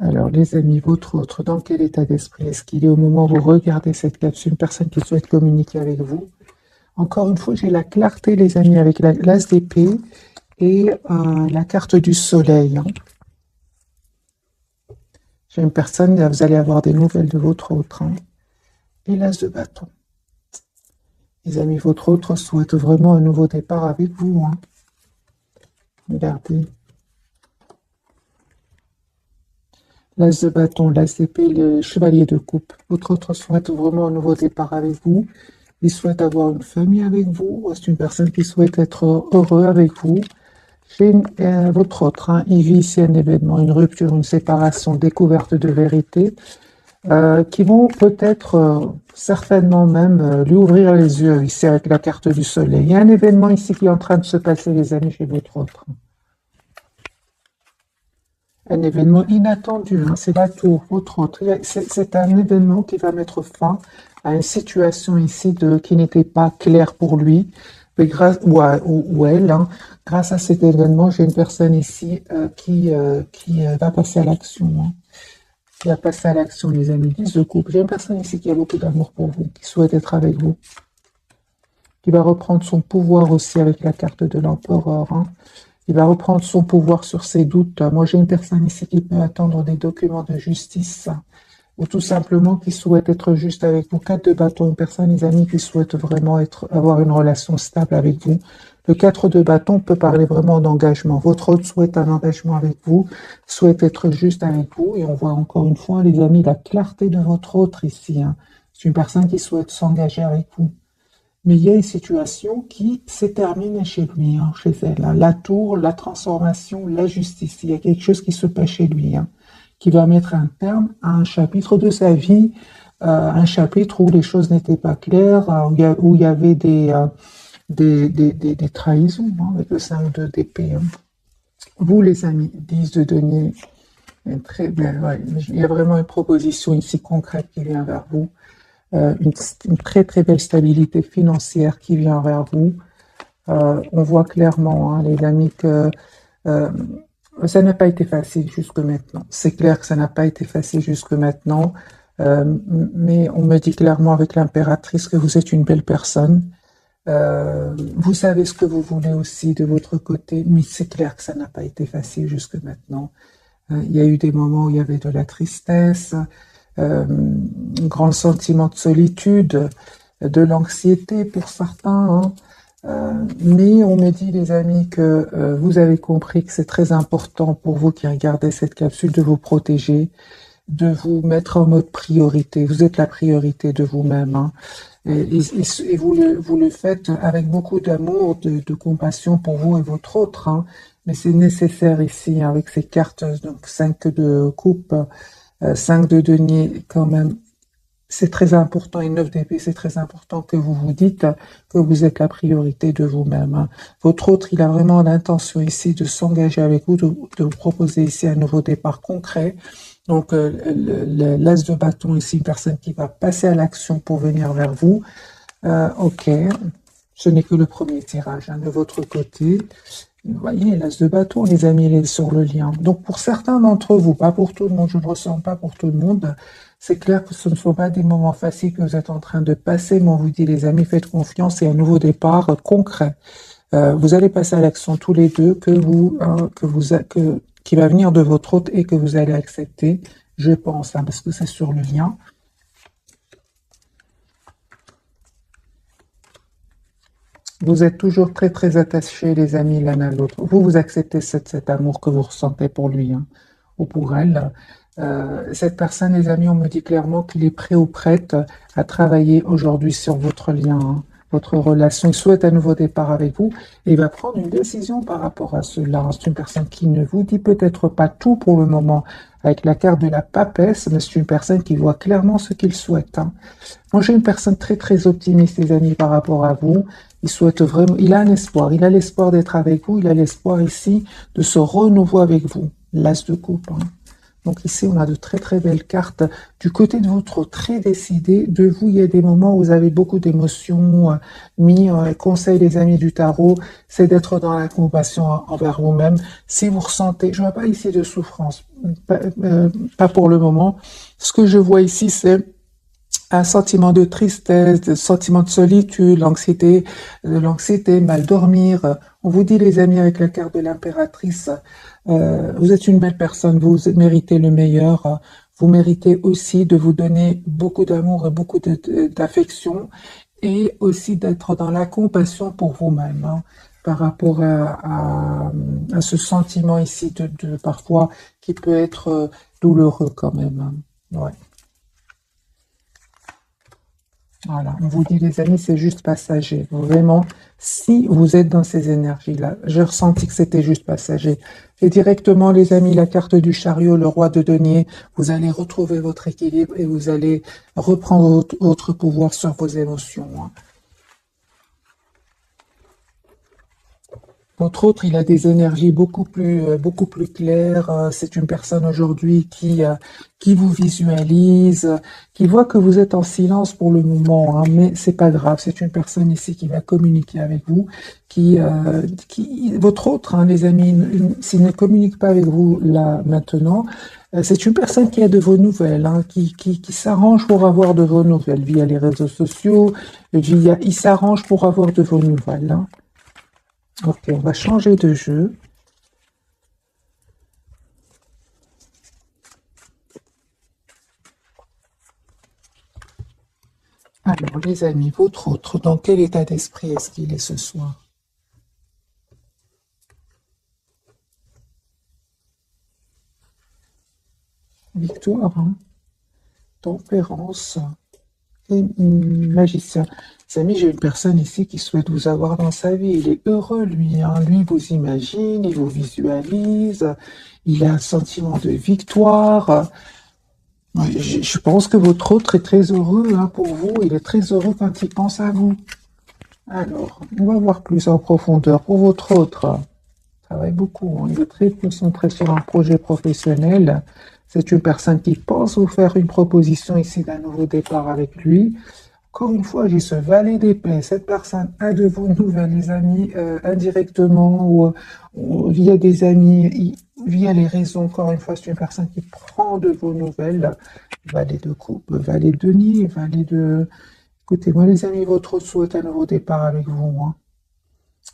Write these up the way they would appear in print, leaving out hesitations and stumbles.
Alors, les amis, votre autre, dans quel état d'esprit est-ce qu'il est au moment où vous regardez cette capsule? Une personne qui souhaite communiquer avec vous. Encore une fois, j'ai la clarté, les amis, avec l'as d'épée et la carte du soleil, hein. J'ai une personne, vous allez avoir des nouvelles de votre autre, hein. Et l'as de bâton. Les amis, votre autre souhaite vraiment un nouveau départ avec vous, hein. Regardez. L'as de bâton, l'as d'épée, le chevalier de coupe. Votre autre souhaite vraiment un nouveau départ avec vous. Il souhaite avoir une famille avec vous. C'est une personne qui souhaite être heureux avec vous. Chez votre autre, hein, il vit ici un événement, une rupture, une séparation, découverte de vérité, qui vont peut-être, certainement même, lui ouvrir les yeux ici avec la carte du soleil. Il y a un événement ici qui est en train de se passer, les amis, chez votre autre. Un événement inattendu, hein, c'est la tour, votre autre. C'est un événement qui va mettre fin à une situation ici qui n'était pas claire pour lui, mais ou elle, hein. Grâce à cet événement, j'ai une personne ici qui va passer à l'action, hein. Qui va passer à l'action, les amis. 10 de couple. J'ai une personne ici qui a beaucoup d'amour pour vous, qui souhaite être avec vous, qui va reprendre son pouvoir aussi avec la carte de l'empereur, hein. Il va reprendre son pouvoir sur ses doutes. Moi, j'ai une personne ici qui peut attendre des documents de justice, ou tout simplement qui souhaite être juste avec vous. 4 de bâton, une personne, les amis, qui souhaite vraiment avoir une relation stable avec vous. Le 4 de bâton peut parler vraiment d'engagement. Votre autre souhaite un engagement avec vous, souhaite être juste avec vous. Et on voit encore une fois, les amis, la clarté de votre autre ici, hein. C'est une personne qui souhaite s'engager avec vous. Mais il y a une situation qui s'est terminée chez lui, hein, chez elle, hein. La tour, la transformation, la justice. Il y a quelque chose qui se passe chez lui, hein, qui va mettre un terme à un chapitre de sa vie, un chapitre où les choses n'étaient pas claires, où il y avait des trahisons, hein, avec le 5 d'épée, hein. Vous, les amis, 10 de denier, très bien, ouais. Il y a vraiment une proposition ici concrète qui vient vers vous. Une très très belle stabilité financière qui vient vers vous. On voit clairement, hein, les amis, que ça n'a pas été facile jusque maintenant. C'est clair que ça n'a pas été facile jusque maintenant, mais on me dit clairement avec l'impératrice que vous êtes une belle personne. Vous savez ce que vous voulez aussi de votre côté, mais c'est clair que ça n'a pas été facile jusque maintenant. Il y a eu des moments où il y avait de la tristesse, un grand sentiment de solitude, de l'anxiété pour certains, hein. Mais on me dit, les amis, que vous avez compris que c'est très important pour vous qui regardez cette capsule de vous protéger, de vous mettre en mode priorité. Vous êtes la priorité de vous-même, hein. Et vous le faites avec beaucoup d'amour, de compassion pour vous et votre autre, hein. Mais c'est nécessaire ici, hein, avec ces cartes, donc 5 de coupe, 5 de denier, quand même, c'est très important, et 9 d'épée, c'est très important que vous vous dites que vous êtes la priorité de vous-même, hein. Votre autre, il a vraiment l'intention ici de s'engager avec vous, de vous proposer ici un nouveau départ concret. Donc, l'as de bâton ici, une personne qui va passer à l'action pour venir vers vous. Ok, ce n'est que le premier tirage, hein, de votre côté. Vous voyez, l'as de bâton, les amis, il est sur le lien. Donc, pour certains d'entre vous, pas pour tout le monde, je ne ressens pas pour tout le monde, c'est clair que ce ne sont pas des moments faciles que vous êtes en train de passer, mais on vous dit, les amis, faites confiance et un nouveau départ concret. Vous allez passer à l'action tous les deux, qui va venir de votre hôte et que vous allez accepter, je pense, hein, parce que c'est sur le lien. Vous êtes toujours très très attachés, les amis, l'un à l'autre. Vous acceptez cet amour que vous ressentez pour lui, hein, ou pour elle. Cette personne, les amis, on me dit clairement qu'il est prêt ou prête à travailler aujourd'hui sur votre lien, hein, votre relation. Il souhaite un nouveau départ avec vous et il va prendre une décision par rapport à cela. C'est une personne qui ne vous dit peut-être pas tout pour le moment avec la carte de la papesse, mais c'est une personne qui voit clairement ce qu'il souhaite, hein. Moi, j'ai une personne très très optimiste, les amis, par rapport à vous. Il souhaite vraiment, il a un espoir, il a l'espoir d'être avec vous, il a l'espoir ici de ce renouveau avec vous. L'as de coupe, hein. Donc ici, on a de très très belles cartes. Du côté de votre très décidé, de vous, il y a des moments où vous avez beaucoup d'émotions. Conseil des amis du tarot, c'est d'être dans la compassion envers vous-même. Si vous ressentez, je ne vois pas ici de souffrance, pas pour le moment. Ce que je vois ici, c'est un sentiment de tristesse, de sentiment de solitude, l'anxiété, mal dormir. On vous dit, les amis, avec la carte de l'impératrice, vous êtes une belle personne, vous méritez le meilleur. Vous méritez aussi de vous donner beaucoup d'amour et beaucoup d'affection et aussi d'être dans la compassion pour vous-même, hein, par rapport à ce sentiment ici de parfois qui peut être douloureux quand même, hein. Ouais. Voilà, on vous dit les amis, c'est juste passager. Vraiment, si vous êtes dans ces énergies-là, j'ai ressenti que c'était juste passager. Et directement, les amis, la carte du chariot, le roi de denier, vous allez retrouver votre équilibre et vous allez reprendre votre pouvoir sur vos émotions, hein. Votre autre, il a des énergies beaucoup plus claires. C'est une personne aujourd'hui qui vous visualise, qui voit que vous êtes en silence pour le moment, hein, mais c'est pas grave. C'est une personne ici qui va communiquer avec vous, votre autre, hein, les amis, s'il ne communique pas avec vous là maintenant, c'est une personne qui a de vos nouvelles, hein, qui s'arrange pour avoir de vos nouvelles via les réseaux sociaux, il s'arrange pour avoir de vos nouvelles, hein. Ok, on va changer de jeu. Alors, les amis, votre autre, dans quel état d'esprit est-ce qu'il est ce soir? Victoire, hein, tempérance et magicien. Les amis, j'ai une personne ici qui souhaite vous avoir dans sa vie. Il est heureux, lui, hein. Lui, il vous imagine, il vous visualise, il a un sentiment de victoire. Ouais, je pense que votre autre est très heureux, hein, pour vous. Il est très heureux quand il pense à vous. Alors, on va voir plus en profondeur. Pour votre autre, il travaille beaucoup, hein. Il est très concentré sur un projet professionnel. C'est une personne qui pense vous faire une proposition ici d'un nouveau départ avec lui. Encore une fois, j'ai ce valet d'épée. Cette personne a de vos nouvelles, les amis, indirectement ou via des amis, via les réseaux. Encore une fois, c'est une personne qui prend de vos nouvelles. Valet de coupe, valet de denier, valet de... Écoutez, moi, les amis, votre souhaite un nouveau départ avec vous, hein.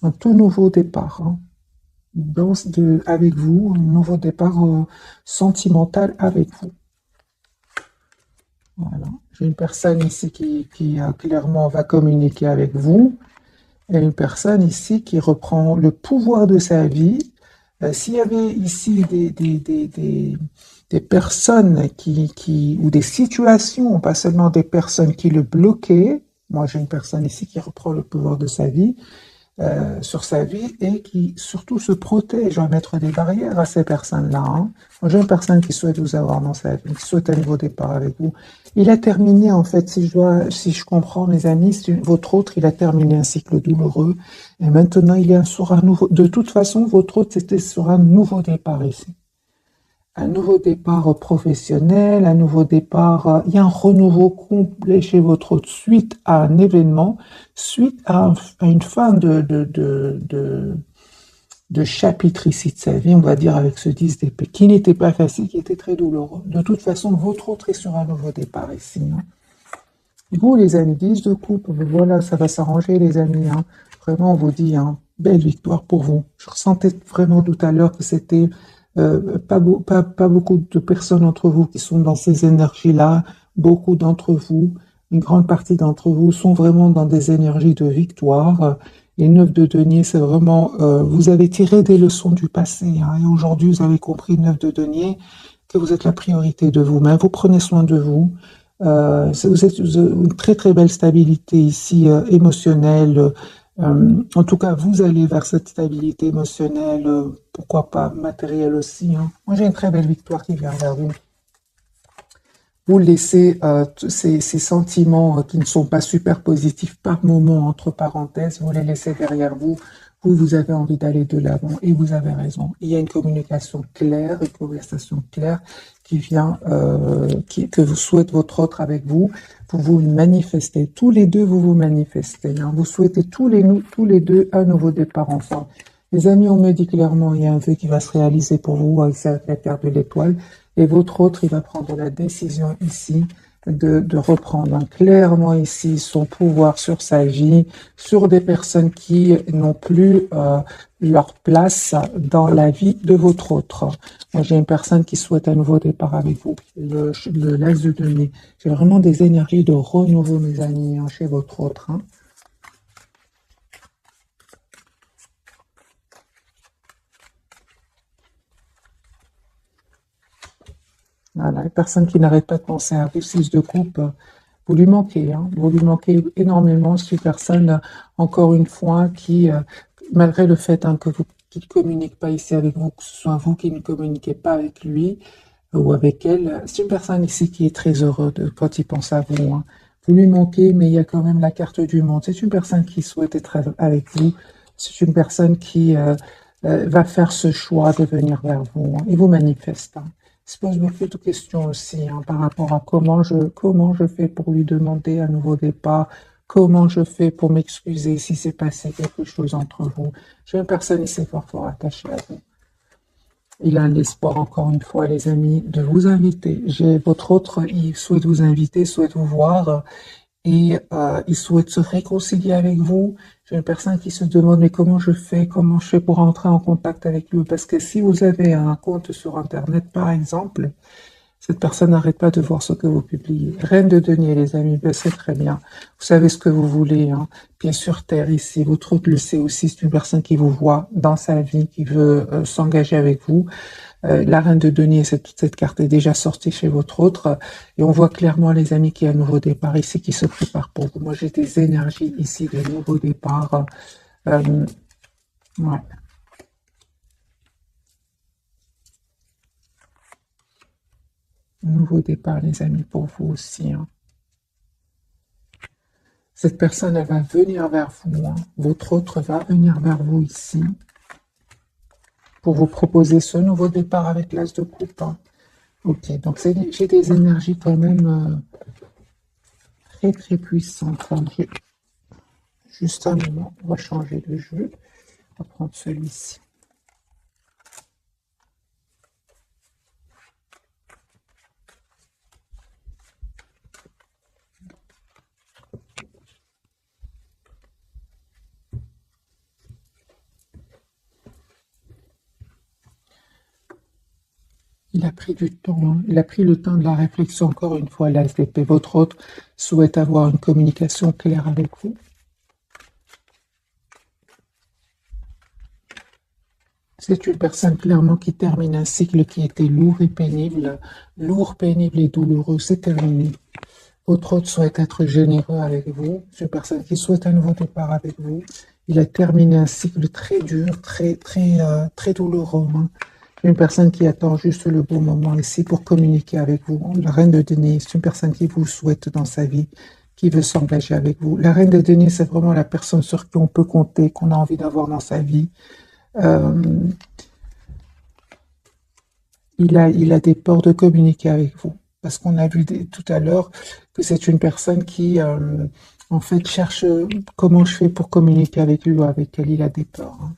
Un tout nouveau départ, hein. Avec vous, un nouveau départ sentimental avec vous. Voilà. J'ai une personne ici qui clairement va communiquer avec vous et une personne ici qui reprend le pouvoir de sa vie. S'il y avait ici des personnes ou des situations, pas seulement des personnes qui le bloquaient, moi j'ai une personne ici qui reprend le pouvoir de sa vie, sur sa vie et qui surtout se protège, va mettre des barrières à ces personnes-là, hein. Moi, j'ai une personne qui souhaite vous avoir dans sa vie, qui souhaite un nouveau départ avec vous. Il a terminé, en fait, si je comprends, mes amis, votre autre, il a terminé un cycle douloureux et maintenant il est sur un nouveau. De toute façon, votre autre, c'était sur un nouveau départ ici. Un nouveau départ professionnel, un nouveau départ, il y a un renouveau complet chez votre hôte suite à un événement, suite à une fin de chapitre ici de sa vie, on va dire avec ce 10 d'épée, qui n'était pas facile, qui était très douloureux. De toute façon, votre autre est sur un nouveau départ ici, hein. Vous, les amis, 10 de coupe, voilà, ça va s'arranger, les amis, hein. Vraiment, on vous dit, hein, belle victoire pour vous. Je ressentais vraiment tout à l'heure que c'était pas beaucoup de personnes entre vous qui sont dans ces énergies-là. Beaucoup d'entre vous, une grande partie d'entre vous sont vraiment dans des énergies de victoire. Les 9 de denier, c'est vraiment, vous avez tiré des leçons du passé, hein, et aujourd'hui, vous avez compris, 9 de denier, que vous êtes la priorité de vous-même. Vous prenez soin de vous. Vous êtes une très très belle stabilité ici, émotionnelle. En tout cas, vous allez vers cette stabilité émotionnelle, pourquoi pas matérielle aussi, hein. Moi, j'ai une très belle victoire qui vient vers vous. Vous laissez ces sentiments qui ne sont pas super positifs par moment, entre parenthèses, vous les laissez derrière vous. vous avez envie d'aller de l'avant et vous avez raison. Il y a une communication claire, une conversation claire qui vient, que vous souhaite votre autre avec vous. Vous vous manifestez. Tous les deux, vous vous manifestez. Hein. Vous souhaitez tous les deux un nouveau départ ensemble. Les amis, on me dit clairement, il y a un vœu qui va se réaliser pour vous avec la carte de l'étoile. Et votre autre, il va prendre la décision ici de reprendre clairement ici son pouvoir sur sa vie, sur des personnes qui n'ont plus leur place dans la vie de votre autre. Moi, j'ai une personne qui souhaite un nouveau départ avec vous, l'as de denier. J'ai vraiment des énergies de renouveau, mes amis, hein, chez votre autre. Hein. Voilà, une personne qui n'arrête pas de penser à vous, 6 de coupe, vous lui manquez, hein, vous lui manquez énormément. C'est une personne, encore une fois, qui, malgré le fait hein, qu'il ne communique pas ici avec vous, que ce soit vous qui ne communiquez pas avec lui ou avec elle, c'est une personne ici qui est très heureuse quand il pense à vous. Hein. Vous lui manquez, mais il y a quand même la carte du monde. C'est une personne qui souhaite être avec vous. C'est une personne qui va faire ce choix de venir vers vous hein, et vous manifeste. Hein. Il se pose beaucoup de questions aussi hein, par rapport à comment je fais pour lui demander un nouveau départ, comment je fais pour m'excuser si c'est passé quelque chose entre vous. J'ai une personne ici fort attachée à vous. Il a l'espoir, encore une fois, les amis, de vous inviter. J'ai votre autre, il souhaite vous inviter, souhaite vous voir et il souhaite se réconcilier avec vous. J'ai une personne qui se demande mais comment je fais pour entrer en contact avec lui, parce que si vous avez un compte sur internet par exemple, cette personne n'arrête pas de voir ce que vous publiez. Reine de denier les amis, ben, c'est très bien. Vous savez ce que vous voulez, hein. Bien sur terre ici, votre autre le sait aussi, c'est une personne qui vous voit dans sa vie, qui veut s'engager avec vous. La reine de denier, cette carte est déjà sortie chez votre autre. Et on voit clairement, les amis, qu'il y a un nouveau départ ici qui se prépare pour vous. Moi, j'ai des énergies ici de nouveau départ. Ouais. Nouveau départ, les amis, pour vous aussi. Hein. Cette personne, elle va venir vers vous. Hein. Votre autre va venir vers vous ici pour vous proposer ce nouveau départ avec l'as de coupe. Hein. Ok, donc j'ai des énergies quand même très puissantes. Hein. Juste un moment, on va changer de jeu. On va prendre celui-ci. Il a pris du temps, hein. Il a pris le temps de la réflexion, encore une fois, l'as d'épée. Votre autre souhaite avoir une communication claire avec vous. C'est une personne clairement qui termine un cycle qui était lourd, pénible et douloureux. C'est terminé. Votre autre souhaite être généreux avec vous. C'est une personne qui souhaite un nouveau départ avec vous. Il a terminé un cycle très dur, très douloureux. Hein. Une personne qui attend juste le bon moment ici pour communiquer avec vous. La reine de denier, c'est une personne qui vous souhaite dans sa vie, qui veut s'engager avec vous. La reine de denier, c'est vraiment la personne sur qui on peut compter, qu'on a envie d'avoir dans sa vie. Il a des peurs de communiquer avec vous. Parce qu'on a vu tout à l'heure que c'est une personne qui, en fait, cherche comment je fais pour communiquer avec lui ou avec elle. Il a des peurs. Hein.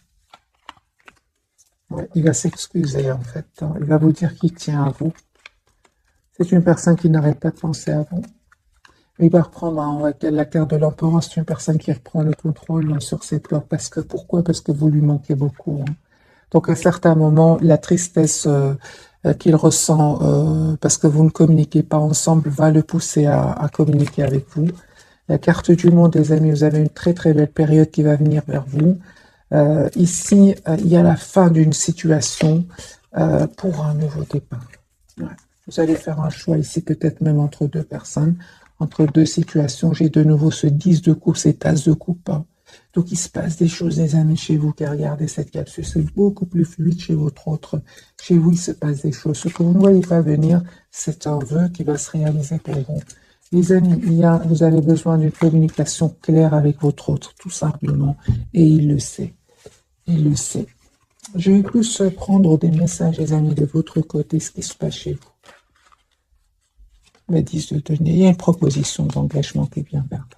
Ouais, il va s'excuser, en fait. Hein. Il va vous dire qu'il tient à vous. C'est une personne qui n'arrête pas de penser à vous. Il va reprendre hein, la carte de l'empereur. C'est une personne qui reprend le contrôle hein, sur cette peur. Pourquoi? Parce que vous lui manquez beaucoup. Hein. Donc, à certains moments, la tristesse qu'il ressent parce que vous ne communiquez pas ensemble va le pousser à communiquer avec vous. La carte du monde, les amis, vous avez une très belle période qui va venir vers vous. Ici, il y a la fin d'une situation pour un nouveau départ. Ouais. Vous allez faire un choix ici, peut-être même entre deux personnes, entre deux situations. J'ai de nouveau ce 10 de coupe, cette as de coupe. Hein. Donc, il se passe des choses, les amis, chez vous, qui regardez cette capsule. C'est beaucoup plus fluide chez votre autre. Chez vous, il se passe des choses. Ce que vous ne voyez pas venir, c'est un vœu qui va se réaliser pour vous. Les amis, vous avez besoin d'une communication claire avec votre autre, tout simplement. Et il le sait. il le sait. Je vais plus prendre des messages, les amis, de votre côté, ce qui se passe chez vous. La 10 de denier, il y a une proposition d'engagement qui vient vers vous.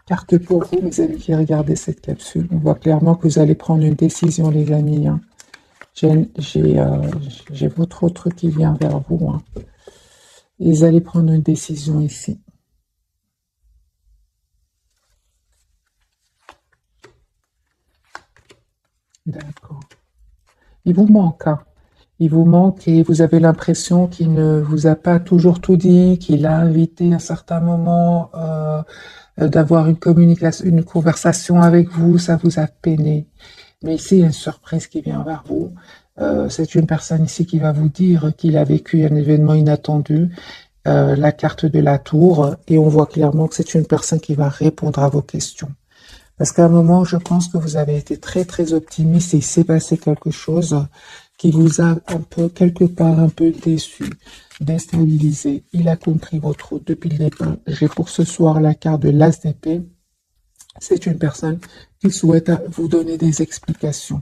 Carte pour vous, mes amis qui regardez cette capsule. On voit clairement que vous allez prendre une décision, les amis. Hein. J'ai votre autre qui vient vers vous. Hein. Et vous allez prendre une décision ici. D'accord. Il vous manque. Hein. Il vous manque et vous avez l'impression qu'il ne vous a pas toujours tout dit, qu'il a invité à un certain moment d'avoir une communication, une conversation avec vous, ça vous a peiné. Mais ici, il y a une surprise qui vient vers vous. C'est une personne ici qui va vous dire qu'il a vécu un événement inattendu, la carte de la tour, et on voit clairement que c'est une personne qui va répondre à vos questions. Parce qu'à un moment, je pense que vous avez été très très optimiste et il s'est passé quelque chose qui vous a un peu, quelque part, un peu déçu, déstabilisé. Il a compris votre route depuis le départ. J'ai pour ce soir la carte de l'As d'épée. C'est une personne qui souhaite vous donner des explications.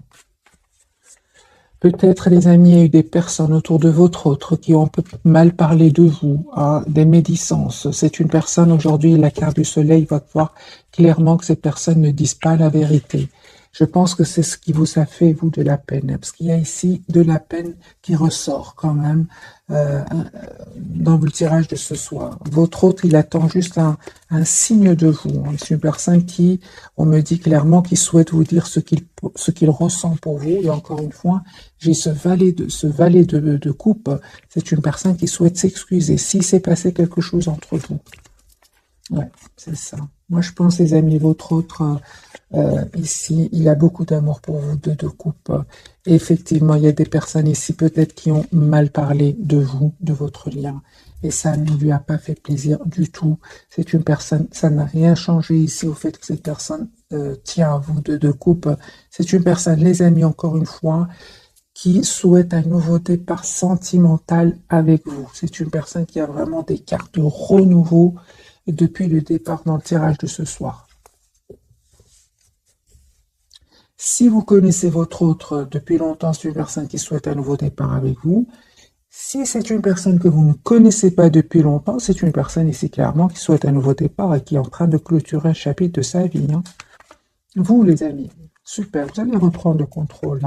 Peut-être, les amis, il y a eu des personnes autour de votre autre qui ont un peu mal parlé de vous, hein, des médisances. C'est une personne, aujourd'hui, la carte du soleil va voir clairement que ces personnes ne disent pas la vérité. Je pense que c'est ce qui vous a fait, vous, de la peine. Parce qu'il y a ici de la peine qui ressort quand même dans le tirage de ce soir. Votre autre, il attend juste un signe de vous. C'est une personne qui, on me dit clairement, qui souhaite vous dire ce qu'il ressent pour vous. Et encore une fois, j'ai ce valet de coupe. C'est une personne qui souhaite s'excuser s'il s'est passé quelque chose entre vous. Ouais, c'est ça. Moi, je pense, les amis, votre autre, ici, il a beaucoup d'amour pour vous, de coupe. Et effectivement, il y a des personnes ici, peut-être, qui ont mal parlé de vous, de votre lien. Et ça ne lui a pas fait plaisir du tout. C'est une personne, ça n'a rien changé ici au fait que cette personne tient à vous, de coupe. C'est une personne, les amis, encore une fois, qui souhaite un nouveau départ sentimental avec vous. C'est une personne qui a vraiment des cartes de renouveau depuis le départ dans le tirage de ce soir. Si vous connaissez votre autre depuis longtemps, c'est une personne qui souhaite un nouveau départ avec vous. Si c'est une personne que vous ne connaissez pas depuis longtemps, c'est une personne ici clairement qui souhaite un nouveau départ et qui est en train de clôturer un chapitre de sa vie. Hein. Vous, les amis, super, vous allez reprendre le contrôle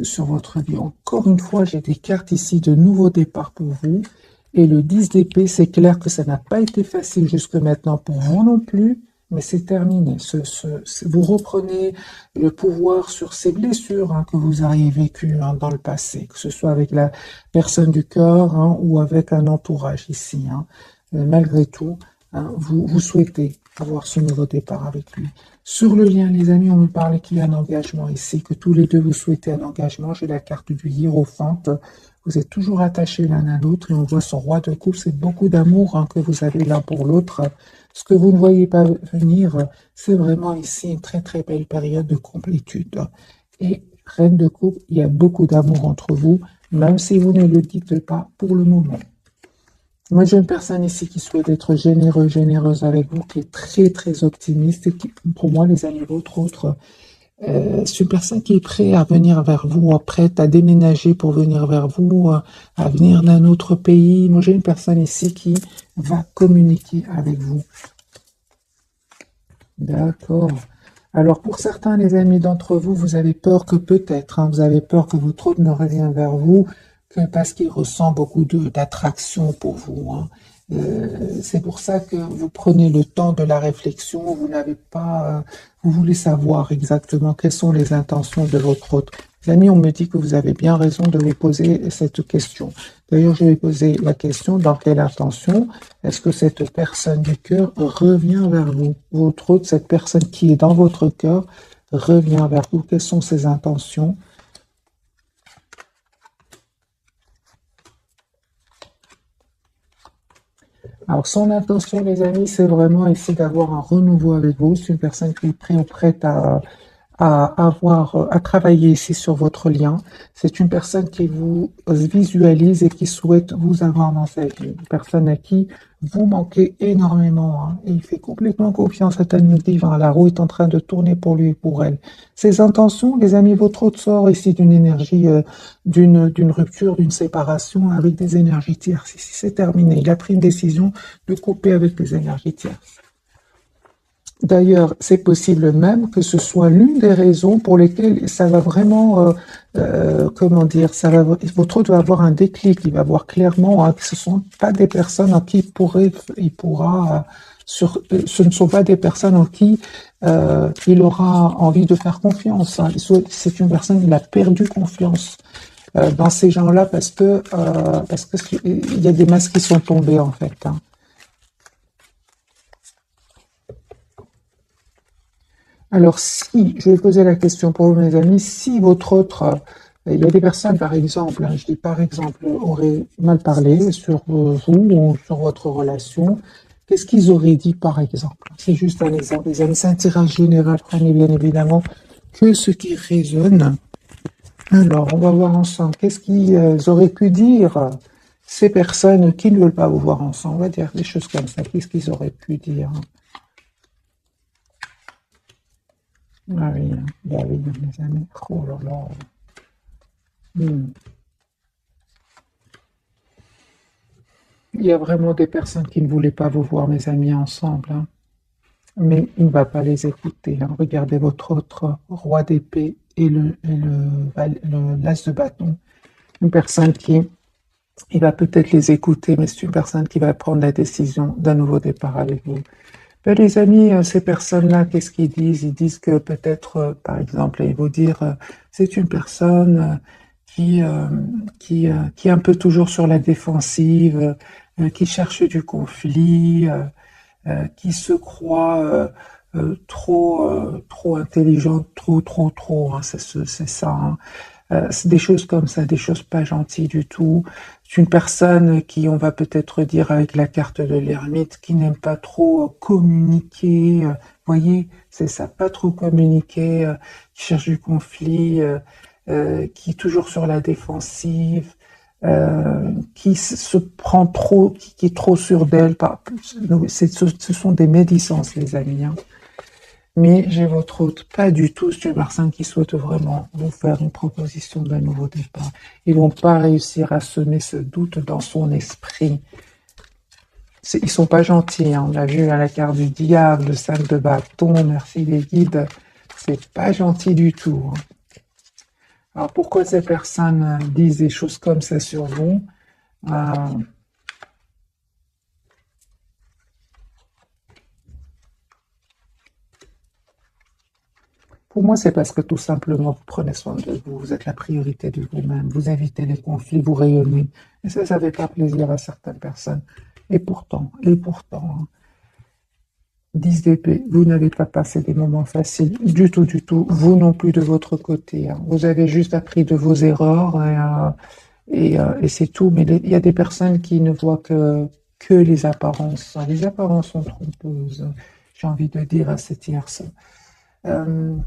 sur votre vie. Encore une fois, j'ai des cartes ici de nouveau départ pour vous. Et le 10 d'épée, c'est clair que ça n'a pas été facile jusque maintenant pour vous non plus, mais c'est terminé. Vous reprenez le pouvoir sur ces blessures que vous auriez vécues dans le passé, que ce soit avec la personne du cœur ou avec un entourage ici. Malgré tout, vous souhaitez avoir ce nouveau départ avec lui. Sur le lien, les amis, on me parle qu'il y a un engagement ici, que tous les deux vous souhaitez un engagement. J'ai la carte du hiérophante. Vous êtes toujours attachés l'un à l'autre et on voit son roi de coupe. C'est beaucoup d'amour que vous avez l'un pour l'autre. Ce que vous ne voyez pas venir, c'est vraiment ici une très très belle période de complétude. Et reine de coupe, il y a beaucoup d'amour entre vous, même si vous ne le dites pas pour le moment. Moi, j'ai une personne ici qui souhaite être généreux, généreuse avec vous, qui est très très optimiste et qui, pour moi, les amis, votre autre, c'est une personne qui est prête à venir vers vous, prête à déménager pour venir vers vous, à venir d'un autre pays. Moi, j'ai une personne ici qui va communiquer avec vous. D'accord. Alors, pour certains, les amis d'entre vous, vous avez peur que peut-être, vous avez peur que votre autre ne revienne vers vous, que parce qu'il ressent beaucoup d'attraction pour vous. C'est pour ça que vous prenez le temps de la réflexion, vous n'avez pas, vous voulez savoir exactement quelles sont les intentions de votre autre. Les amis, on me dit que vous avez bien raison de vous poser cette question. D'ailleurs, je vais poser la question, dans quelle intention est-ce que cette personne du cœur revient vers vous? Votre autre, cette personne qui est dans votre cœur, revient vers vous. Quelles sont ses intentions? Alors, son intention, les amis, c'est vraiment essayer d'avoir un renouveau avec vous. C'est une personne qui est prête à à travailler ici sur votre lien. C'est une personne qui vous visualise et qui souhaite vous avoir dans sa vie. Une personne à qui vous manquez énormément, hein. Et il fait complètement confiance à tel divin. La roue est en train de tourner pour lui et pour elle. Ses intentions, les amis, votre autre sort ici d'une énergie, d'une rupture, d'une séparation avec des énergies tierces. Ici, c'est terminé. Il a pris une décision de couper avec les énergies tierces. D'ailleurs, c'est possible même que ce soit l'une des raisons pour lesquelles ça va vraiment, comment dire, votre autre va avoir un déclic, il va voir clairement, hein, que ce sont pas des personnes en qui il pourra, ce ne sont pas des personnes en qui il aura envie de faire confiance, hein. C'est une personne, il a perdu confiance dans ces gens-là parce que il y a des masques qui sont tombés en fait, hein. Alors, si, je vais poser la question pour vous, mes amis, si votre autre, il y a des personnes, par exemple, hein, je dis par exemple, auraient mal parlé sur vous ou sur votre relation, qu'est-ce qu'ils auraient dit, par exemple? C'est juste un exemple, les amis, c'est un tirage général, prenez bien évidemment que ce qui résonne. Alors, on va voir ensemble, qu'est-ce qu'ils auraient pu dire, ces personnes qui ne veulent pas vous voir ensemble, on va dire des choses comme ça, qu'est-ce qu'ils auraient pu dire? Ah oui, hein. Bah oui, mes amis. Oh là là. Hmm. Il y a vraiment des personnes qui ne voulaient pas vous voir, mes amis, ensemble, hein. Mais il ne va pas les écouter, hein. Regardez votre autre roi d'épée et l'as de bâton. Une personne qui, il va peut-être les écouter, mais c'est une personne qui va prendre la décision d'un nouveau départ avec vous. Ben, les amis, ces personnes-là, qu'est-ce qu'ils disent? Ils disent que peut-être, par exemple, ils vont dire, c'est une personne qui, euh, qui est un peu toujours sur la défensive, qui cherche du conflit, qui se croit trop intelligente, trop, hein, c'est ça, hein. C'est des choses comme ça, des choses pas gentilles du tout. C'est une personne qui, on va peut-être dire avec la carte de l'ermite, qui n'aime pas trop communiquer. Voyez, c'est ça, pas trop communiquer, qui cherche du conflit, qui est toujours sur la défensive, qui se prend trop, qui est trop sûre d'elle. Ce sont des médisances, les amis, hein. Mais j'ai votre hôte, pas du tout, c'est une personne qui souhaite vraiment vous faire une proposition d'un nouveau départ. Ils vont pas réussir à semer ce doute dans son esprit. Ils sont pas gentils, hein. On a vu à la carte du diable, le 5 de bâton, merci les guides, c'est pas gentil du tout, hein. Alors pourquoi ces personnes disent des choses comme ça sur vous? Euh, Pour moi, c'est parce que tout simplement, vous prenez soin de vous, vous êtes la priorité de vous-même, vous évitez les conflits, vous rayonnez. Et ça fait pas plaisir à certaines personnes. Et pourtant, hein, 10 d'épée, vous n'avez pas passé des moments faciles du tout. Vous non plus de votre côté, hein. Vous avez juste appris de vos erreurs et c'est tout. Mais il y a des personnes qui ne voient que les apparences. Les apparences sont trompeuses, j'ai envie de dire à ces tierces. Euh,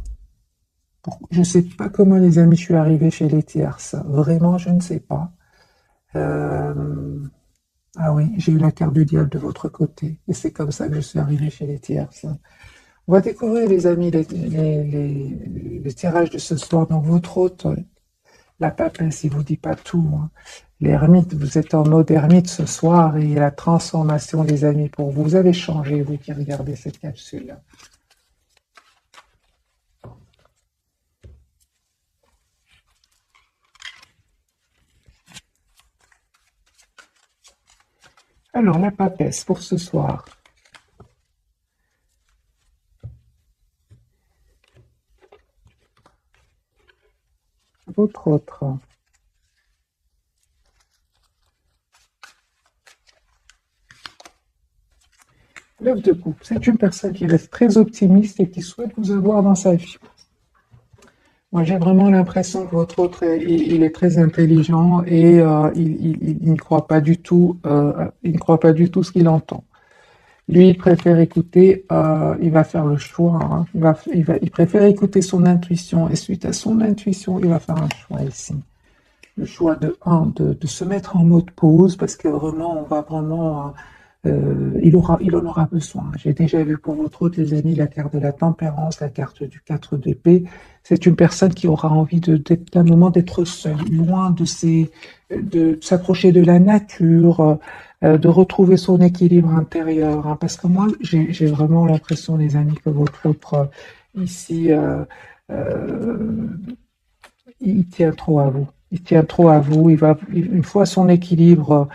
je ne sais pas comment, les amis, je suis arrivée chez les tierces. Vraiment, je ne sais pas. Euh, ah oui, j'ai eu la carte du diable de votre côté. Et c'est comme ça que je suis arrivée chez les tierces. On va découvrir, les amis, les tirages de ce soir. Donc, votre hôte, la papesse, il vous dit pas tout, hein. L'ermite, vous êtes en mode ermite ce soir et la transformation, les amis, pour vous. Vous avez changé, vous qui regardez cette capsule. Alors, la papesse pour ce soir. Votre autre. L'œuf de coupe, c'est une personne qui reste très optimiste et qui souhaite vous avoir dans sa vie. Moi, j'ai vraiment l'impression que votre autre, il est très intelligent et il ne croit pas du tout, il ne croit pas du tout ce qu'il entend. Lui, il préfère écouter, il va faire le choix, hein. Il préfère écouter son intuition, et suite à son intuition, il va faire un choix ici. Le choix de se mettre en mode pause, parce que vraiment, on va vraiment, il en aura besoin. J'ai déjà vu pour votre autre, les amis, la carte de la tempérance, la carte du 4 d'épée. C'est une personne qui aura envie d'un moment d'être seule, loin de s'approcher de la nature, de retrouver son équilibre intérieur, hein. Parce que moi, j'ai vraiment l'impression, les amis, que votre autre, ici, euh, il tient trop à vous. Il tient trop à vous. Une fois son équilibre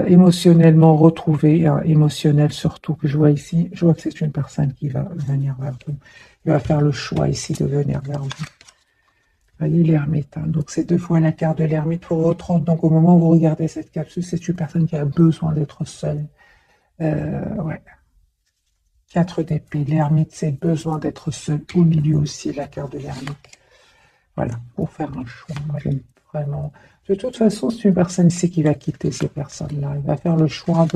émotionnellement retrouvé, hein, émotionnel surtout que je vois ici, je vois que c'est une personne qui va venir vers vous. Il va faire le choix ici de venir vers vous. Voyez l'ermite, hein. Donc c'est deux fois la carte de l'ermite pour votre autre. Donc au moment où vous regardez cette capsule, c'est une personne qui a besoin d'être seule. Ouais. 4 d'épée. L'ermite, c'est besoin d'être seul. Au milieu aussi, la carte de l'ermite. Voilà, pour faire un choix. Vraiment. De toute façon, c'est une personne ici qui va quitter ces personnes-là. Il va faire le choix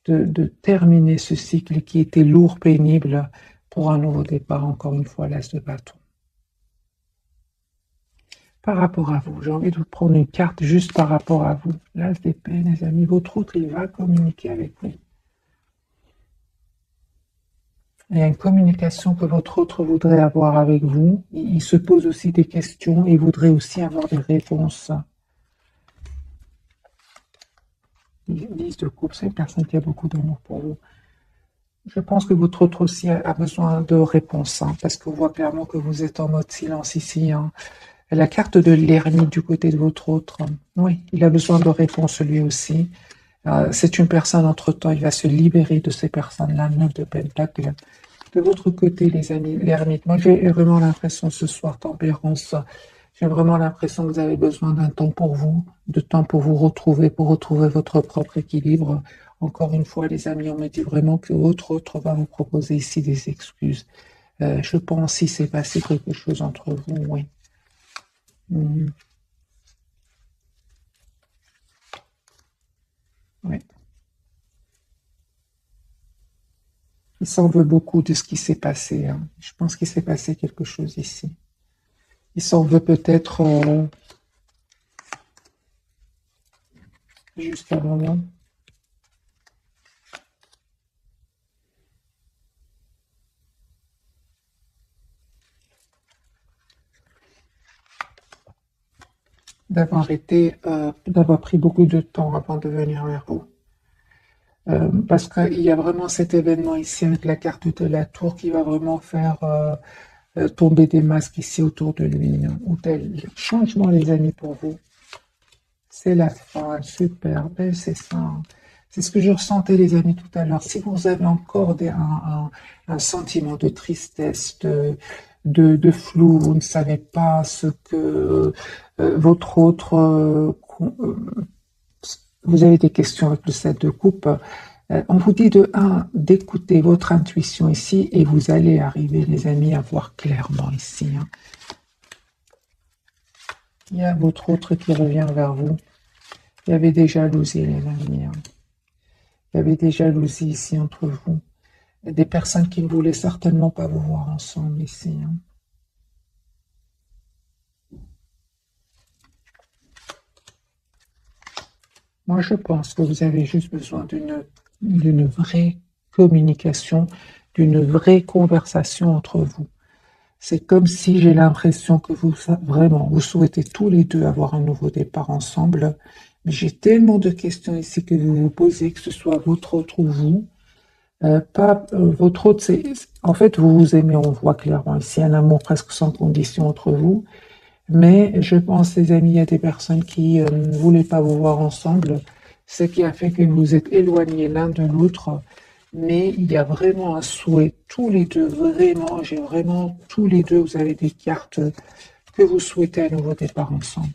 de terminer ce cycle qui était lourd, pénible, pour un nouveau départ, encore une fois, l'as de bâton. Par rapport à vous, j'ai envie de vous prendre une carte juste par rapport à vous. L'as d'épée, les amis, votre autre, il va communiquer avec vous. Il y a une communication que votre autre voudrait avoir avec vous. Il se pose aussi des questions et voudrait aussi avoir des réponses. 10 de coupe, c'est une personne qui a beaucoup d'amour pour vous. Je pense que votre autre aussi a besoin de réponses, hein, parce qu'on voit clairement que vous êtes en mode silence ici, hein. La carte de l'ermite du côté de votre autre, oui, il a besoin de réponses lui aussi. C'est une personne, entre-temps, il va se libérer de ces personnes-là, 9 de pentacle. De votre côté, les amis, l'ermite, moi j'ai vraiment l'impression ce soir, tempérance, j'ai vraiment l'impression que vous avez besoin d'un temps pour vous, de temps pour retrouver votre propre équilibre. Encore une fois, les amis, on me dit vraiment que votre autre va vous proposer ici des excuses. Je pense qu'il s'est passé quelque chose entre vous, oui. Oui. Il s'en veut beaucoup de ce qui s'est passé, hein. Je pense qu'il s'est passé quelque chose ici. Il s'en veut peut-être juste un moment. D'avoir pris beaucoup de temps avant de venir vers vous. Parce qu'il y a vraiment cet événement ici avec la carte de la tour qui va vraiment faire tomber des masques ici autour de lui, hein, ou tel changement, les amis, pour vous. C'est la fin, super, ben, c'est ça, hein. C'est ce que je ressentais, les amis, tout à l'heure. Si vous avez encore un sentiment de tristesse, de flou, vous ne savez pas ce que votre autre... vous avez des questions avec le 7 de coupe. On vous dit de 1, d'écouter votre intuition ici, et vous allez arriver, les amis, à voir clairement ici, hein. Il y a votre autre qui revient vers vous. Il y avait des jalousies, les amis, hein. Il y avait des jalousies ici entre vous. Des personnes qui ne voulaient certainement pas vous voir ensemble ici, hein. Moi, je pense que vous avez juste besoin d'une vraie communication, d'une vraie conversation entre vous. C'est comme si j'ai l'impression que vraiment, vous souhaitez tous les deux avoir un nouveau départ ensemble. Mais j'ai tellement de questions ici que vous vous posez, que ce soit votre autre ou vous. Pas votre autre, en fait, vous vous aimez, on voit clairement ici un amour presque sans condition entre vous. Mais je pense, les amis, il y a des personnes qui ne voulaient pas vous voir ensemble, ce qui a fait que vous vous êtes éloignés l'un de l'autre. Mais il y a vraiment un souhait, tous les deux, vraiment, j'ai vraiment, tous les deux, vous avez des cartes que vous souhaitez un nouveau départ ensemble.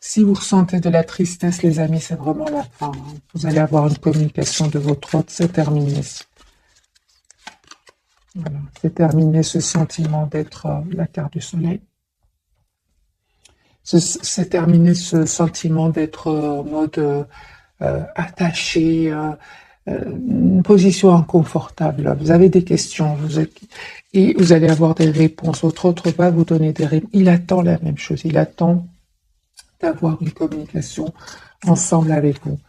Si vous ressentez de la tristesse, les amis, c'est vraiment la fin, hein. Vous allez avoir une communication de votre autre, c'est terminé. Voilà, c'est terminé ce sentiment d'être la carte du soleil. C'est terminé ce sentiment d'être en mode attaché, une position inconfortable. Vous avez des questions, et vous allez avoir des réponses. Votre autre va vous donner des réponses. Il attend la même chose. Il attend d'avoir une communication ensemble avec vous.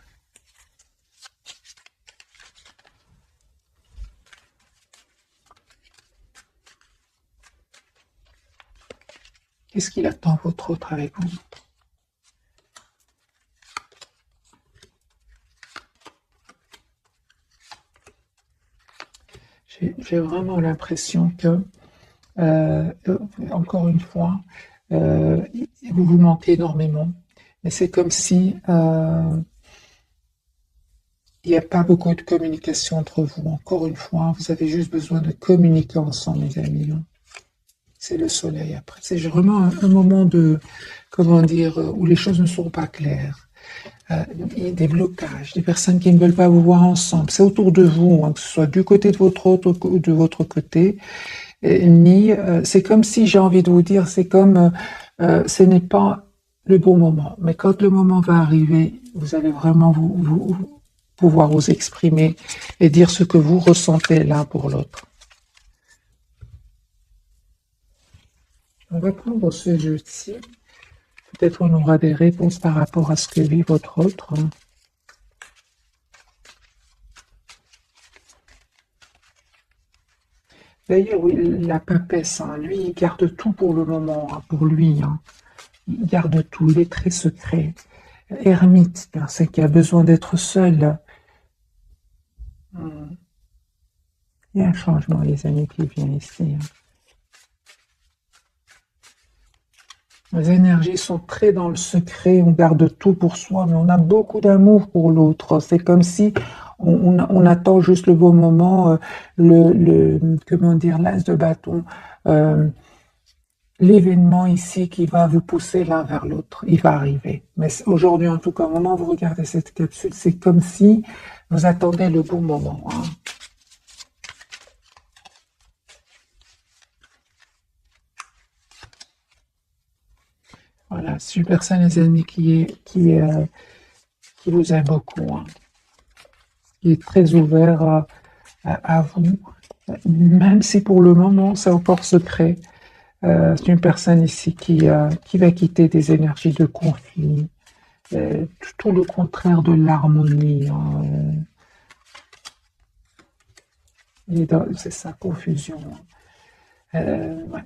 Qu'est-ce qu'il attend, votre autre, avec vous? J'ai vraiment l'impression que, encore une fois, vous vous manquez énormément. Mais c'est comme si il n'y a pas beaucoup de communication entre vous. Encore une fois, vous avez juste besoin de communiquer ensemble, mes amis. C'est le soleil après. C'est vraiment un moment de, comment dire, où les choses ne sont pas claires. Il y a des blocages, des personnes qui ne veulent pas vous voir ensemble. C'est autour de vous, hein, que ce soit du côté de votre autre ou de votre côté. C'est comme si, j'ai envie de vous dire, c'est comme, ce n'est pas le bon moment. Mais quand le moment va arriver, vous allez vraiment pouvoir vous exprimer et dire ce que vous ressentez l'un pour l'autre. On va prendre ce jeu-ci. Peut-être on aura des réponses par rapport à ce que vit votre autre. D'ailleurs, oui, la papesse, hein, lui, il garde tout pour le moment, hein, pour lui. Hein. Il garde tout, il est très secret. Ermite, c'est qu'il a besoin d'être seul. Il y a un changement, les amis, qui vient ici. Hein. Les énergies sont très dans le secret, on garde tout pour soi, mais on a beaucoup d'amour pour l'autre. C'est comme si on attend juste le bon moment, comment dire, l'as de bâton, l'événement ici qui va vous pousser l'un vers l'autre. Il va arriver. Mais aujourd'hui, en tout cas, au moment où vous regardez cette capsule, c'est comme si vous attendez le bon moment. Hein. Voilà, c'est une personne, les amis, qui vous aime beaucoup, hein, qui est très ouvert à vous, même si pour le moment c'est encore secret. C'est une personne ici qui va quitter des énergies de conflit, tout le contraire de l'harmonie. Hein, c'est sa confusion. Ouais.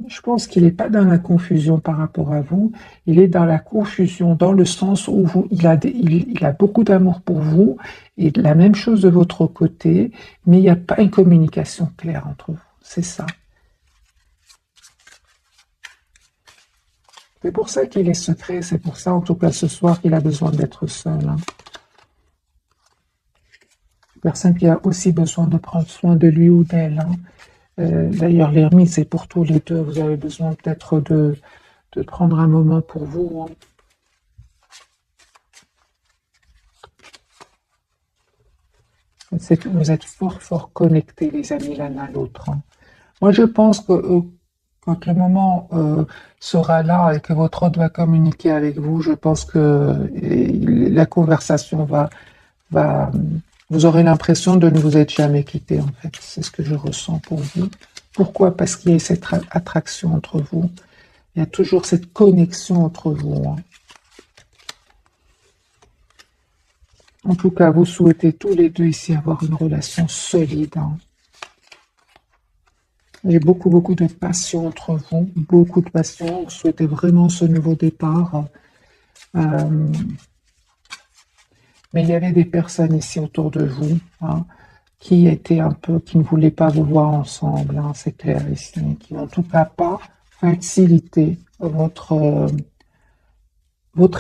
Je pense qu'il n'est pas dans la confusion par rapport à vous, il est dans la confusion dans le sens où il a beaucoup d'amour pour vous, et la même chose de votre côté, mais il n'y a pas une communication claire entre vous, c'est ça. C'est pour ça qu'il est secret, c'est pour ça en tout cas ce soir qu'il a besoin d'être seul. Hein. Personne qui a aussi besoin de prendre soin de lui ou d'elle. Hein. D'ailleurs, l'ermite, c'est pour tous les deux. Vous avez besoin peut-être de prendre un moment pour vous. Hein. Vous êtes fort, fort connectés, les amis, l'un à l'autre. Hein. Moi, je pense que quand le moment sera là et que votre autre va communiquer avec vous, je pense que la conversation va vous aurez l'impression de ne vous être jamais quitté, en fait. C'est ce que je ressens pour vous. Pourquoi? Parce qu'il y a cette attraction entre vous. Il y a toujours cette connexion entre vous. Hein. En tout cas, vous souhaitez tous les deux ici avoir une relation solide. Hein. J'ai beaucoup, beaucoup de passion entre vous. Beaucoup de passion. Vous souhaitez vraiment ce nouveau départ. Mais il y avait des personnes ici autour de vous, hein, qui étaient qui ne voulaient pas vous voir ensemble, hein, c'est clair ici, qui n'ont en tout cas pas facilité votre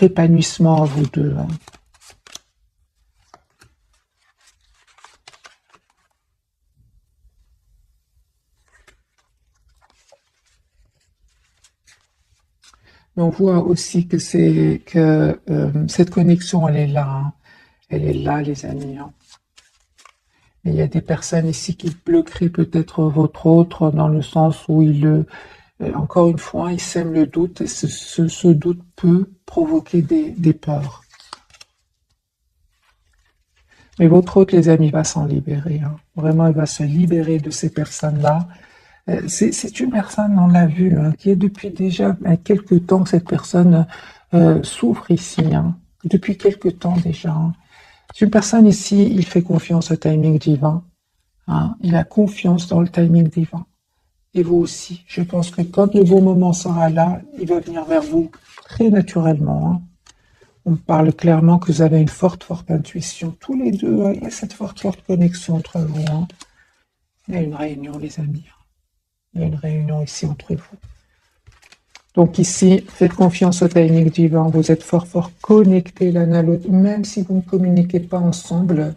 épanouissement à vous deux. Hein. Mais on voit aussi que cette connexion, elle est là. Hein. Elle est là, les amis. Hein. Et il y a des personnes ici qui bloqueraient peut-être votre autre dans le sens où encore une fois, il sème le doute et ce doute peut provoquer des peurs. Et votre autre, les amis, va s'en libérer, hein. Vraiment, il va se libérer de ces personnes-là. C'est une personne, on l'a vu, hein, qui est depuis déjà quelques temps, cette personne souffre ici, hein, depuis quelques temps déjà, hein. C'est une personne ici, il fait confiance au timing divin, hein, il a confiance dans le timing divin. Et vous aussi, je pense que quand le bon moment sera là, il va venir vers vous très naturellement, hein. On parle clairement que vous avez une forte, forte intuition. Tous les deux, hein, il y a cette forte, forte connexion entre vous, hein. Il y a une réunion, les amis. Il y a une réunion ici entre vous. Donc ici, faites confiance au timing divin. Vous êtes fort, fort connectés l'un à l'autre. Même si vous ne communiquez pas ensemble,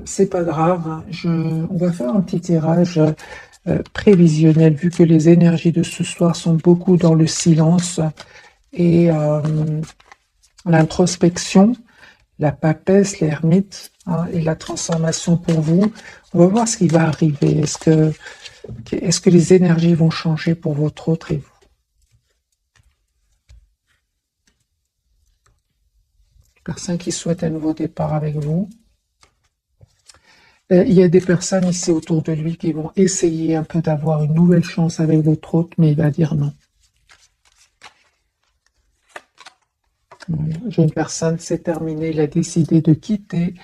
c'est pas grave, hein. On va faire un petit tirage prévisionnel, vu que les énergies de ce soir sont beaucoup dans le silence et l'introspection, la papesse, l'ermite, hein, et la transformation pour vous. On va voir ce qui va arriver. Est-ce que les énergies vont changer pour votre autre et vous? Personne qui souhaite un nouveau départ avec vous. Il y a des personnes ici autour de lui qui vont essayer un peu d'avoir une nouvelle chance avec votre autre, mais il va dire non. Voilà. J'ai une personne, c'est terminé, il a décidé de quitter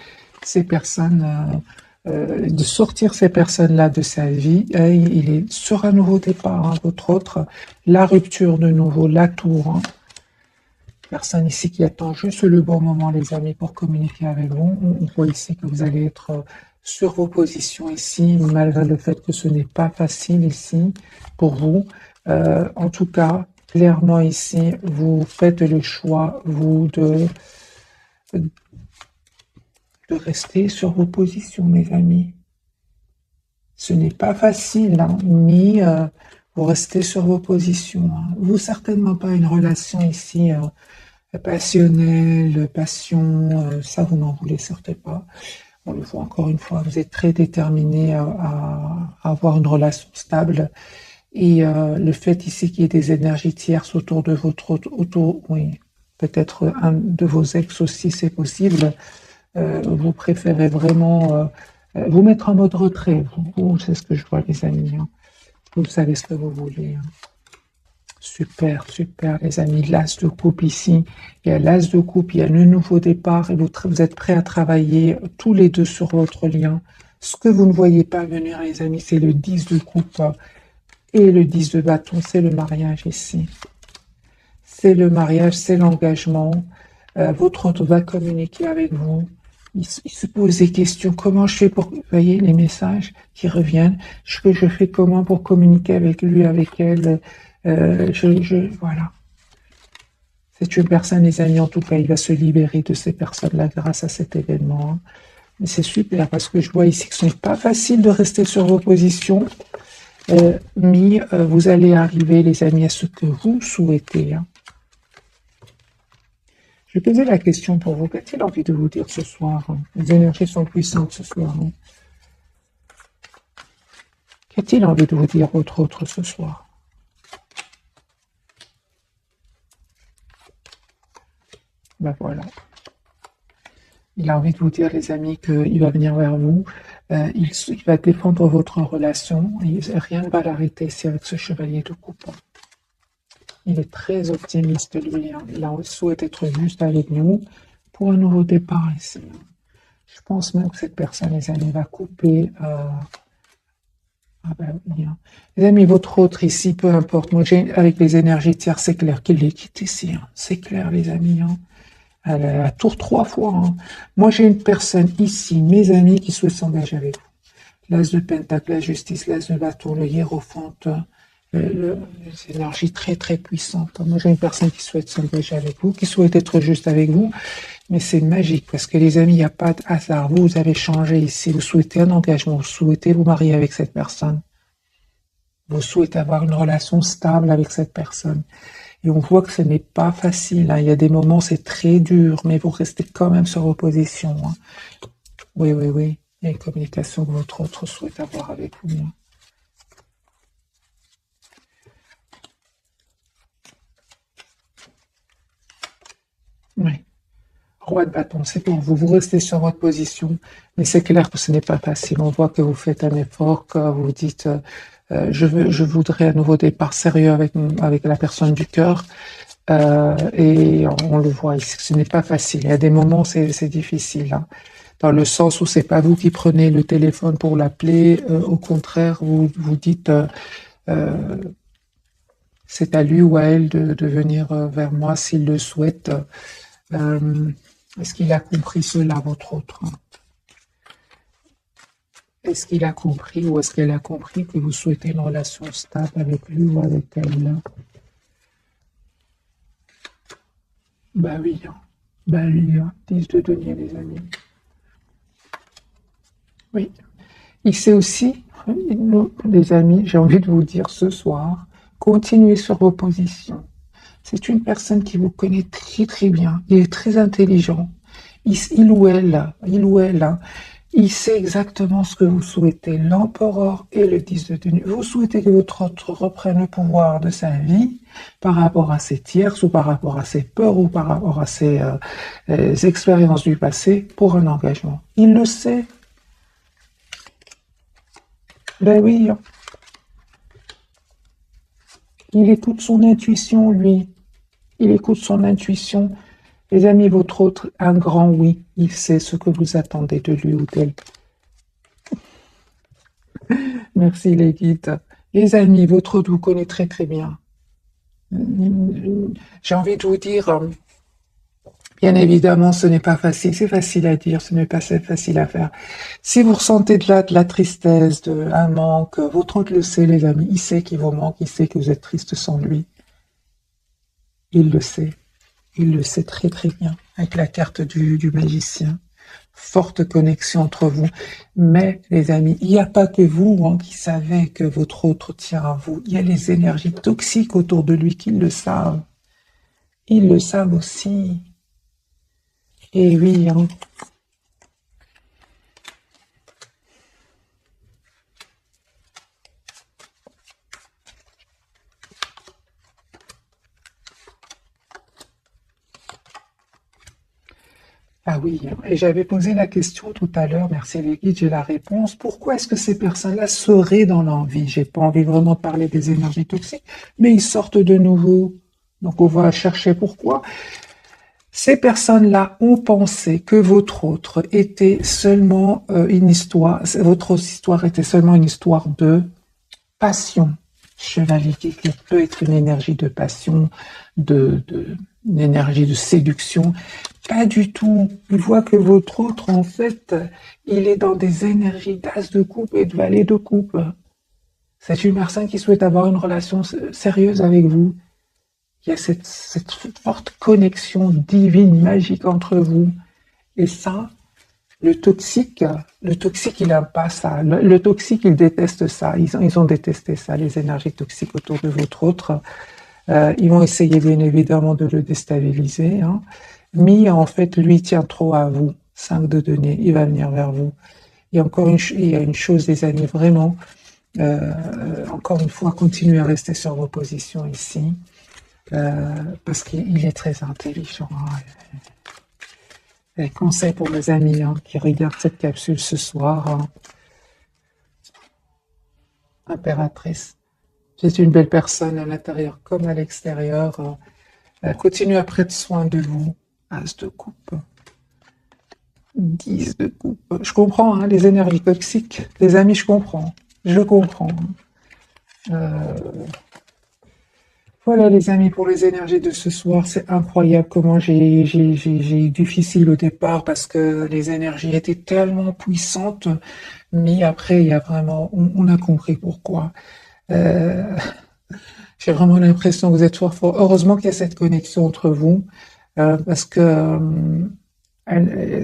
ces personnes, de sortir ces personnes-là de sa vie. Et il est sur un nouveau départ, hein, votre autre, la rupture de nouveau, la tour, hein. Personne ici qui attend juste le bon moment, les amis, pour communiquer avec vous. On voit ici que vous allez être sur vos positions ici, malgré le fait que ce n'est pas facile ici pour vous. En tout cas, clairement ici, vous faites le choix, vous, de rester sur vos positions, mes amis. Ce n'est pas facile, hein, mais vous restez sur vos positions, hein. Vous, certainement pas une relation ici passionnelle, passion, ça vous n'en voulez certes pas. On le voit encore une fois, vous êtes très déterminé à avoir une relation stable. Et le fait ici qu'il y ait des énergies tierces autour de oui, peut-être un de vos ex aussi, c'est possible. Vous préférez vraiment vous mettre en mode retrait. C'est ce que je vois, les amis, hein. Vous savez ce que vous voulez, hein. Super, super, les amis. L'as de coupe ici. Il y a l'as de coupe, il y a le nouveau départ et vous êtes prêts à travailler tous les deux sur votre lien. Ce que vous ne voyez pas venir, les amis, c'est le 10 de coupe et le 10 de bâton, c'est le mariage ici. C'est le mariage, c'est l'engagement. Votre autre va communiquer avec vous. Il se pose des questions. Comment je fais pour... Vous voyez les messages qui reviennent. Je fais comment pour communiquer avec lui, avec elle. Voilà. C'est une personne, les amis, en tout cas, il va se libérer de ces personnes-là grâce à cet événement, hein. Mais c'est super parce que je vois ici que ce n'est pas facile de rester sur vos positions. Mais vous allez arriver, les amis, à ce que vous souhaitez, hein. Je vais poser la question pour vous. Qu'a-t-il envie de vous dire ce soir, hein? Les énergies sont puissantes ce soir, hein. Qu'a-t-il envie de vous dire autre ce soir? Ben voilà. Il a envie de vous dire, les amis, qu'il va venir vers vous. Il va défendre votre relation. Et rien ne va l'arrêter ici avec ce chevalier de coupe. Il est très optimiste, lui, hein. Il souhaite être juste avec nous pour un nouveau départ ici. Je pense même que cette personne, les amis, va couper. Ah ben oui, hein. Les amis, votre autre ici, peu importe. Moi, avec les énergies tierces, c'est clair qu'il les quitte ici, hein. C'est clair, les amis, hein. Elle a la tour 3 fois, hein. Moi, j'ai une personne ici, mes amis, qui souhaitent s'engager avec vous. L'as de pentacle, la justice, l'as de bâton, le hiérophante, les énergies très, très puissantes. Moi, j'ai une personne qui souhaite s'engager avec vous, qui souhaite être juste avec vous. Mais c'est magique parce que les amis, il n'y a pas de hasard. Vous avez changé ici. Vous souhaitez un engagement. Vous souhaitez vous marier avec cette personne. Vous souhaitez avoir une relation stable avec cette personne. Et on voit que ce n'est pas facile, hein. Il y a des moments, c'est très dur, mais vous restez quand même sur vos positions, hein. Oui, oui, oui. Il y a une communication que votre autre souhaite avoir avec vous, hein. Oui. roi de bâton, c'est pour vous. Vous restez sur votre position, mais c'est clair que ce n'est pas facile. On voit que vous faites un effort, que vous dites, je voudrais un nouveau départ sérieux avec la personne du cœur. Et on le voit ici, ce n'est pas facile. Il y a des moments, c'est difficile, hein, dans le sens où c'est pas vous qui prenez le téléphone pour l'appeler. Au contraire, vous dites, c'est à lui ou à elle de venir vers moi s'il le souhaite. Est-ce qu'il a compris cela, votre autre? Est-ce qu'il a compris ou est-ce qu'elle a compris que vous souhaitez une relation stable avec lui ou avec elle? Bah oui, hein. Bah oui, hein. 10 de denier, les amis. Oui. Il sait aussi, nous, les amis, j'ai envie de vous dire ce soir, continuez sur vos positions. C'est une personne qui vous connaît très très bien. Il est très intelligent. Il ou elle, hein, il sait exactement ce que vous souhaitez. L'empereur et le 10 de denier. Vous souhaitez que votre autre reprenne le pouvoir de sa vie par rapport à ses tierces ou par rapport à ses peurs ou par rapport à ses expériences du passé pour un engagement. Il le sait. Ben oui, hein. Il écoute son intuition, lui. Il écoute son intuition. Les amis, votre autre, un grand oui. Il sait ce que vous attendez de lui ou d'elle. Merci les guides. Les amis, votre autre vous connaît très très bien. J'ai envie de vous dire, bien évidemment, ce n'est pas facile. C'est facile à dire, ce n'est pas facile à faire. Si vous ressentez de la tristesse, un manque, votre autre le sait, les amis. Il sait qu'il vous manque, il sait que vous êtes triste sans lui. Il le sait. Il le sait très très bien, avec la carte du magicien. Forte connexion entre vous. Mais, les amis, il n'y a pas que vous hein, qui savez que votre autre tient à vous. Il y a les énergies toxiques autour de lui qui le savent. Ils le savent aussi. Et oui, hein. Ah oui, et j'avais posé la question tout à l'heure, merci les guides, j'ai la réponse. Pourquoi est-ce que ces personnes-là seraient dans l'envie? J'ai pas envie vraiment de parler des énergies toxiques, mais ils sortent de nouveau. Donc on va chercher pourquoi. Ces personnes-là ont pensé que votre autre était seulement une histoire, votre histoire était seulement une histoire de passion. Chevalier qui peut être une énergie de passion, une énergie de séduction. Pas du tout. Il voit que votre autre, en fait, il est dans des énergies d'as de coupe et de valet de coupe. C'est une personne qui souhaite avoir une relation sérieuse avec vous. Il y a cette forte connexion divine, magique entre vous. Et ça, le toxique, il n'aime pas ça. Le toxique, il déteste ça. Ils ont détesté ça, les énergies toxiques autour de votre autre. Ils vont essayer bien évidemment de le déstabiliser. Hein. Mais en fait, lui tient trop à vous. 5 de denier, il va venir vers vous. Et encore il y a une chose, les amis, vraiment. Encore une fois, continuez à rester sur vos positions ici. Parce qu'il est très intelligent. Hein. Conseil pour mes amis hein, qui regardent cette capsule ce soir. Hein. Impératrice. C'est une belle personne à l'intérieur comme à l'extérieur. Continuez à prendre soin de vous. As de coupe. 10 de coupe. Je comprends hein, les énergies toxiques. Les amis, je comprends. Je comprends. Voilà les amis pour les énergies de ce soir, c'est incroyable comment j'ai eu difficile au départ parce que les énergies étaient tellement puissantes, mais après il y a vraiment, on a compris pourquoi. Euh, j'ai vraiment l'impression que vous êtes fort. Heureusement qu'il y a cette connexion entre vous parce que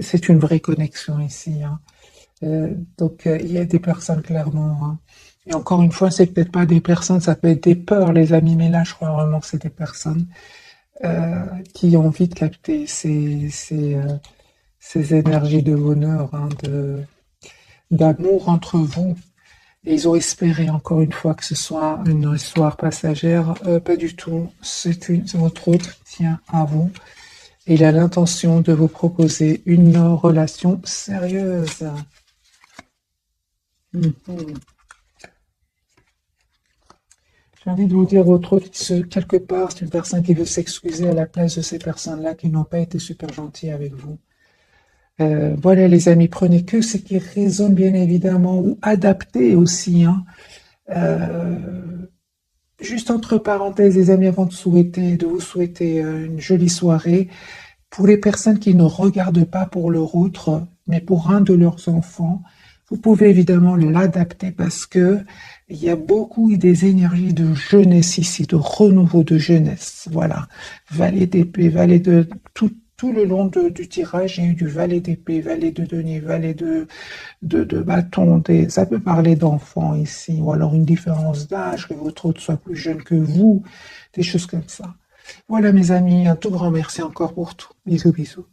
c'est une vraie connexion ici. Hein. Donc il y a des personnes clairement. Hein. Et encore une fois, c'est peut-être pas des personnes, ça peut être des peurs, les amis, mais là, je crois vraiment que c'est des personnes qui ont envie de capter ces énergies de bonheur, hein, d'amour entre vous. Et ils ont espéré, encore une fois, que ce soit une histoire passagère. Pas du tout. C'est votre autre qui tient à vous. Et il a l'intention de vous proposer une relation sérieuse. Mhm. J'ai envie de vous dire autre chose, quelque part, c'est une personne qui veut s'excuser à la place de ces personnes-là qui n'ont pas été super gentilles avec vous. Voilà les amis, prenez que ce qui résonne bien évidemment, ou adaptez aussi, hein. Euh, Juste entre parenthèses, les amis, avant de vous souhaiter une jolie soirée, pour les personnes qui ne regardent pas pour leur autre, mais pour un de leurs enfants, vous pouvez évidemment l'adapter parce que il y a beaucoup des énergies de jeunesse ici, de renouveau de jeunesse. Voilà. Valet d'épée, valet de tout le long du tirage, il y a eu du valet d'épée, valet de denier, valet de bâton. Ça peut parler d'enfants ici, ou alors une différence d'âge, que votre autre soit plus jeune que vous, des choses comme ça. Voilà mes amis, un tout grand merci encore pour tout. Bisous, bisous.